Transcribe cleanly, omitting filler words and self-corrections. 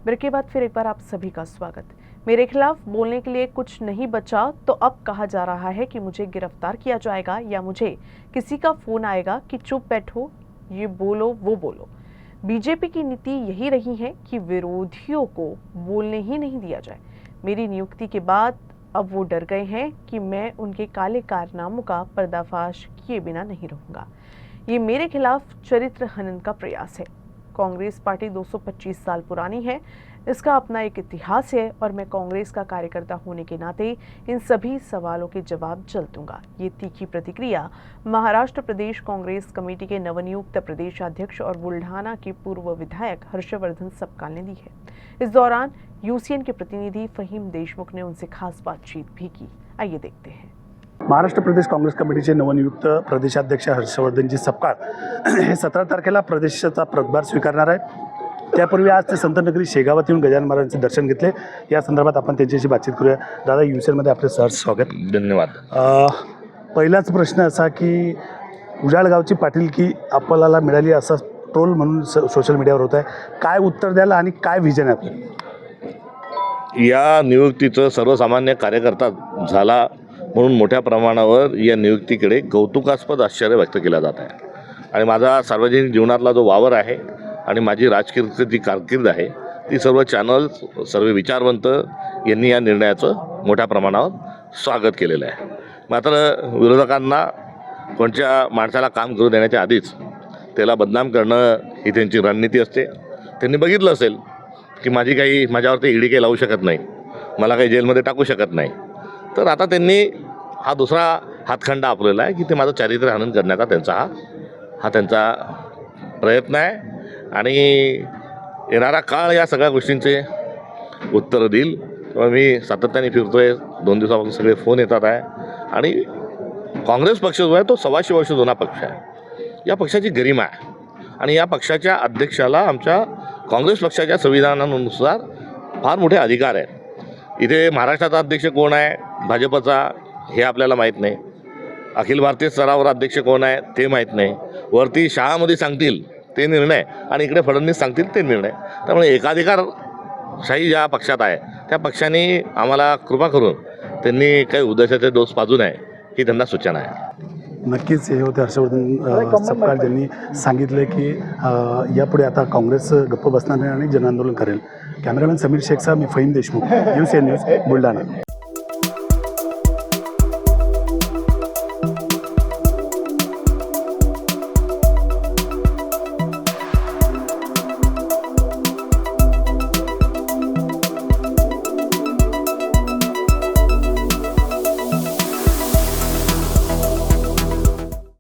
Break के बाद फिर एक बार आप सभी का स्वागत। मेरे खिलाफ बोलने के लिए कुछ नहीं बचा तो अब कहा जा रहा है कि मुझे गिरफ्तार किया जाएगा या मुझे किसी का फोन आएगा कि चुप बैठो, ये बोलो वो बोलो। बीजेपी की नीति यही रही है कि विरोधियों को बोलने ही नहीं दिया जाए। मेरी नियुक्ति के बाद अब वो डर गए हैं कि मैं उनके काले कारनामों का पर्दाफाश किए बिना नहीं रहूंगा। ये मेरे खिलाफ चरित्र हनन का प्रयास है। कांग्रेस पार्टी 225 साल पुरानी है, इसका अपना एक इतिहास है और मैं कांग्रेस का कार्यकर्ता होने के नाते इन सभी सवालों के जवाब जल्द दूंगा। ये तीखी प्रतिक्रिया महाराष्ट्र प्रदेश कांग्रेस कमेटी के नवनियुक्त प्रदेशाध्यक्ष और बुल्ढाना के पूर्व विधायक हर्षवर्धन सपकाल ने दी है। इस दौरान यूसीएन के प्रतिनिधि फहीम देशमुख ने उनसे खास बातचीत भी की। आइए देखते हैं। महाराष्ट्र प्रदेश काँग्रेस कमिटीचे नवनियुक्त प्रदेशाध्यक्ष हर्षवर्धनजी सपकाळ हे 17 तारखेला प्रदेशाचा पदभार स्वीकारणार आहेत। त्यापूर्वी आज ते संतनगरी शेगावात येऊन गजानन महाराजांचे दर्शन घेतले। या संदर्भात आपण त्यांच्याशी बातचीत करूया। दादा, यूसीएनमध्ये आपले सहर्ष स्वागत। धन्यवाद। पहिलाच प्रश्न असा की उजाळगावची पाटीलकी आपल्याला मिळाली असा ट्रोल म्हणून सोशल मीडियावर होत आहे, काय उत्तर द्याल आणि काय विजन आहे आपलं? या नियुक्तीचं सर्वसामान्य कार्यकर्ता झाला म्हणून मोठ्या प्रमाणावर या नियुक्तीकडे कौतुकास्पद आश्चर्य व्यक्त केलं जात आहे आणि माझा सार्वजनिक जीवनातला जो वावर आहे आणि माझी राजकीय जी कारकीर्द आहे ती सर्व चॅनल्स, सर्व विचारवंत यांनी या निर्णयाचं मोठ्या प्रमाणावर स्वागत केलेलं आहे। मात्र विरोधकांना कोणत्या माणसाला काम करू देण्याच्या आधीच त्याला बदनाम करणं ही त्यांची रणनीती असते। त्यांनी बघितलं असेल की माझ्यावरती ईडी काही लावू शकत नाही, मला काही जेलमध्ये टाकू शकत नाही, तर आता त्यांनी हा दुसरा हातखंडा आपलेला आहे की ते माझं चारित्र्य हनन करण्याचा त्यांचा प्रयत्न आहे आणि येणारा काळ या सगळ्या गोष्टींचे उत्तर देईल। मी सातत्याने फिरतोय, 2 दिवसापासून सगळे फोन येतात आहे आणि काँग्रेस पक्ष जो आहे तो 125 वर्ष जुना पक्ष आहे। या पक्षाची गरिमा आहे आणि या पक्षाच्या अध्यक्षाला आमच्या काँग्रेस पक्षाच्या संविधानानुसार फार मोठे अधिकार आहेत। इथे महाराष्ट्राचा अध्यक्ष कोण आहे, भाजपचा, हे आपल्याला माहीत नाही। अखिल भारतीय स्तरावर अध्यक्ष कोण आहे ते माहीत नाही। वरती शहामध्ये सांगतील ते निर्णय आणि इकडे फडणवीस सांगतील ते निर्णय। त्यामुळे एकाधिकारशाही ज्या पक्षात आहे त्या पक्षाने आम्हाला कृपा करून त्यांनी काही उद्देशाचे डोस पाजू नये ही त्यांना सूचना आहे। नक्कीच हे होते हर्षवर्धन सपकाळ, ज्यांनी सांगितलं की यापुढे आता काँग्रेस गप्प बसणार नाही आणि जनआंदोलन करेल। कॅमेरामॅन समीर शेखचा मी फहीम देशमुख, यूसीएन न्यूज, बुलढाणा।